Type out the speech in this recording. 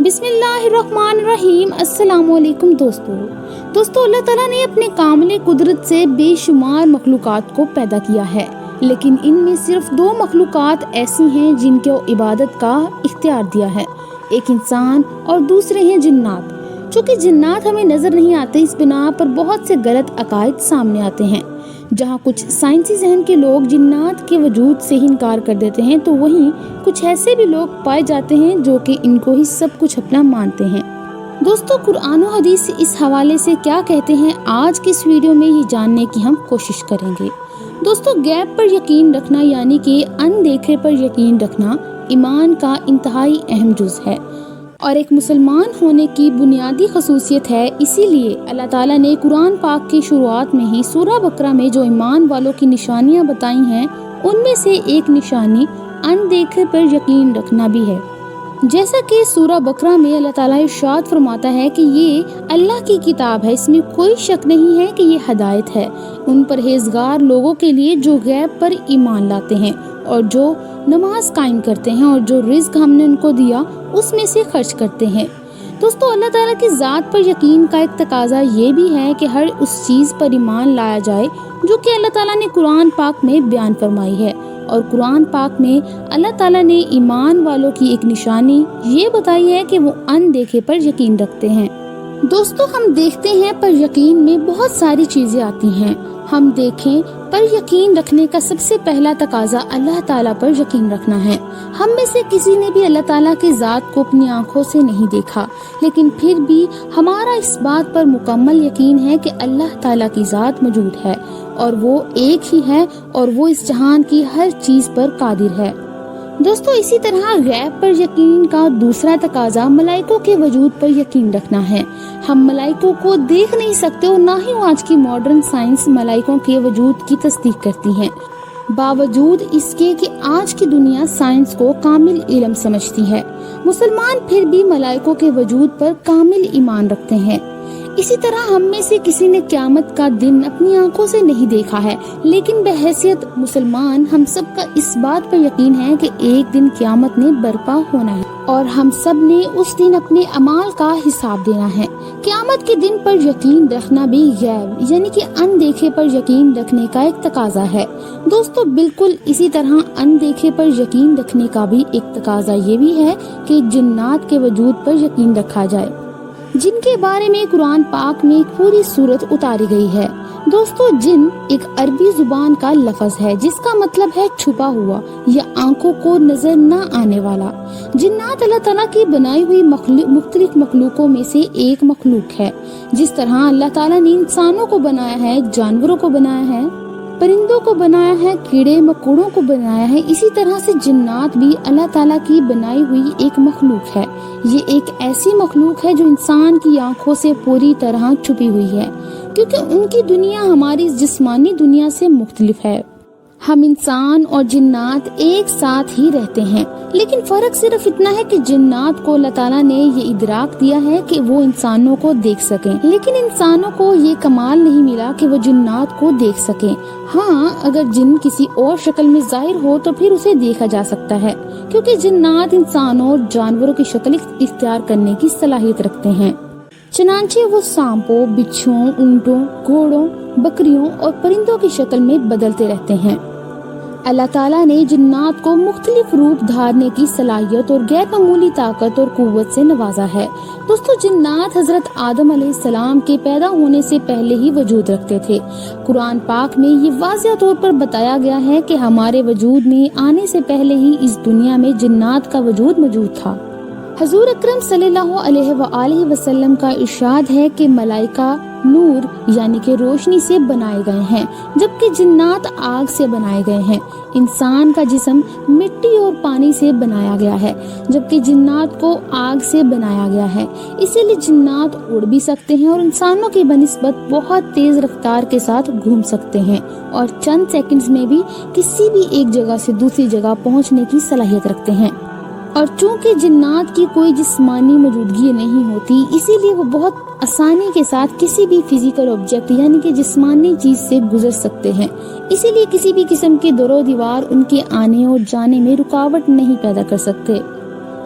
بسم اللہ الرحمن الرحیم۔ السلام علیکم دوستو اللہ تعالیٰ نے اپنے کامل قدرت سے بے شمار مخلوقات کو پیدا کیا ہے، لیکن ان میں صرف 2 مخلوقات ایسی ہیں جن کو عبادت کا اختیار دیا ہے، ایک انسان اور دوسرے ہیں جنات۔ چونکہ جنات ہمیں نظر نہیں آتے، اس بنا پر بہت سے غلط عقائد سامنے آتے ہیں۔ جہاں کچھ سائنسی ذہن کے لوگ جنات کے وجود سے ہی انکار کر دیتے ہیں، تو وہیں کچھ ایسے بھی لوگ پائے جاتے ہیں جو کہ ان کو ہی سب کچھ اپنا مانتے ہیں۔ دوستو، قرآن و حدیث اس حوالے سے کیا کہتے ہیں، آج کی اس ویڈیو میں یہ جاننے کی ہم کوشش کریں گے۔ دوستو، غیب پر یقین رکھنا یعنی کہ اندیکھے پر یقین رکھنا ایمان کا انتہائی اہم جز ہے اور ایک مسلمان ہونے کی بنیادی خصوصیت ہے۔ اسی لیے اللہ تعالیٰ نے قرآن پاک کی شروعات میں ہی سورہ بقرہ میں جو ایمان والوں کی نشانیاں بتائی ہیں، ان میں سے ایک نشانی اندیکھے پر یقین رکھنا بھی ہے۔ جیسا کہ سورہ بقرہ میں اللہ تعالیٰ ارشاد فرماتا ہے کہ یہ اللہ کی کتاب ہے، اس میں کوئی شک نہیں ہے کہ یہ ہدایت ہے ان پرہیزگار لوگوں کے لیے جو غیب پر ایمان لاتے ہیں اور جو نماز قائم کرتے ہیں اور جو رزق ہم نے ان کو دیا اس میں سے خرچ کرتے ہیں۔ دوستو، اللہ تعالیٰ کی ذات پر یقین کا ایک تقاضا یہ بھی ہے کہ ہر اس چیز پر ایمان لایا جائے جو کہ اللہ تعالیٰ نے قرآن پاک میں بیان فرمائی ہے، اور قرآن پاک میں اللہ تعالیٰ نے ایمان والوں کی ایک نشانی یہ بتائی ہے کہ وہ اندیکھے پر یقین رکھتے ہیں۔ دوستو، ہم دیکھتے ہیں پر یقین میں بہت ساری چیزیں آتی ہیں۔ ہم دیکھیں پر یقین رکھنے کا سب سے پہلا تقاضا اللہ تعالیٰ پر یقین رکھنا ہے۔ ہم میں سے کسی نے بھی اللہ تعالیٰ کی ذات کو اپنی آنکھوں سے نہیں دیکھا، لیکن پھر بھی ہمارا اس بات پر مکمل یقین ہے کہ اللہ تعالیٰ کی ذات موجود ہے اور وہ ایک ہی ہے اور وہ اس جہان کی ہر چیز پر قادر ہے۔ دوستو، اسی طرح غیب پر یقین کا دوسرا تقاضا ملائکوں کے وجود پر یقین رکھنا ہے۔ ہم ملائکوں کو دیکھ نہیں سکتے اور نہ ہی آج کی ماڈرن سائنس ملائکوں کے وجود کی تصدیق کرتی ہے، باوجود اس کے کہ آج کی دنیا سائنس کو کامل علم سمجھتی ہے۔ مسلمان پھر بھی ملائکوں کے وجود پر کامل ایمان رکھتے ہیں۔ اسی طرح ہم میں سے کسی نے قیامت کا دن اپنی آنکھوں سے نہیں دیکھا ہے، لیکن بحیثیت مسلمان ہم سب کا اس بات پر یقین ہے کہ ایک دن قیامت نے برپا ہونا ہے اور ہم سب نے اس دن اپنے اعمال کا حساب دینا ہے۔ قیامت کے دن پر یقین رکھنا بھی غیب یعنی کہ اندیکھے پر یقین رکھنے کا ایک تقاضا ہے۔ دوستو، بالکل اسی طرح اندیکھے پر یقین رکھنے کا بھی ایک تقاضا یہ بھی ہے کہ جنات کے وجود پر یقین رکھا جائے، جن کے بارے میں قرآن پاک میں ایک پوری سورت اتاری گئی ہے۔ دوستو، جن ایک عربی زبان کا لفظ ہے جس کا مطلب ہے چھپا ہوا یا آنکھوں کو نظر نہ آنے والا۔ جنات اللہ تعالیٰ کی بنائی ہوئی مختلف مخلوقوں میں سے ایک مخلوق ہے۔ جس طرح اللہ تعالیٰ نے انسانوں کو بنایا ہے، جانوروں کو بنایا ہے، پرندوں کو بنایا ہے، کیڑے مکوڑوں کو بنایا ہے، اسی طرح سے جنات بھی اللہ تعالیٰ کی بنائی ہوئی ایک مخلوق ہے۔ یہ ایک ایسی مخلوق ہے جو انسان کی آنکھوں سے پوری طرح چھپی ہوئی ہے، کیونکہ ان کی دنیا ہماری جسمانی دنیا سے مختلف ہے۔ ہم انسان اور جنات ایک ساتھ ہی رہتے ہیں، لیکن فرق صرف اتنا ہے کہ جنات کو اللہ تعالیٰ نے یہ ادراک دیا ہے کہ وہ انسانوں کو دیکھ سکیں، لیکن انسانوں کو یہ کمال نہیں ملا کہ وہ جنات کو دیکھ سکیں۔ ہاں، اگر جن کسی اور شکل میں ظاہر ہو تو پھر اسے دیکھا جا سکتا ہے، کیونکہ جنات انسانوں اور جانوروں کی شکل اختیار کرنے کی صلاحیت رکھتے ہیں۔ چنانچہ وہ سانپوں، بچھوؤں، اونٹوں، گھوڑوں، بکریوں اور پرندوں کی شکل میں بدلتے رہتے ہیں۔ اللہ تعالیٰ نے جنات کو مختلف روپ دھارنے کی صلاحیت اور غیر معمولی طاقت اور قوت سے نوازا ہے۔ دوستو، جنات حضرت آدم علیہ السلام کے پیدا ہونے سے پہلے ہی وجود رکھتے تھے۔ قرآن پاک میں یہ واضح طور پر بتایا گیا ہے کہ ہمارے وجود میں آنے سے پہلے ہی اس دنیا میں جنات کا وجود موجود تھا۔ حضور اکرم صلی اللہ علیہ وآلہ وسلم کا ارشاد ہے کہ ملائکہ نور یعنی کہ روشنی سے بنائے گئے ہیں، جبکہ جنات آگ سے بنائے گئے ہیں۔ انسان کا جسم مٹی اور پانی سے بنایا گیا ہے، جبکہ جنات کو آگ سے بنایا گیا ہے۔ اسی لیے جنات اڑ بھی سکتے ہیں اور انسانوں کی بنسبت بہت تیز رفتار کے ساتھ گھوم سکتے ہیں اور چند سیکنڈز میں بھی کسی بھی ایک جگہ سے دوسری جگہ پہنچنے کی صلاحیت رکھتے ہیں۔ اور چونکہ جنات کی کوئی جسمانی موجودگی نہیں ہوتی، اسی لیے وہ بہت آسانی کے ساتھ کسی بھی فزیکل آبجیکٹ یعنی کہ جسمانی چیز سے گزر سکتے ہیں۔ اسی لیے کسی بھی قسم کے در و دیوار ان کے آنے اور جانے میں رکاوٹ نہیں پیدا کر سکتے۔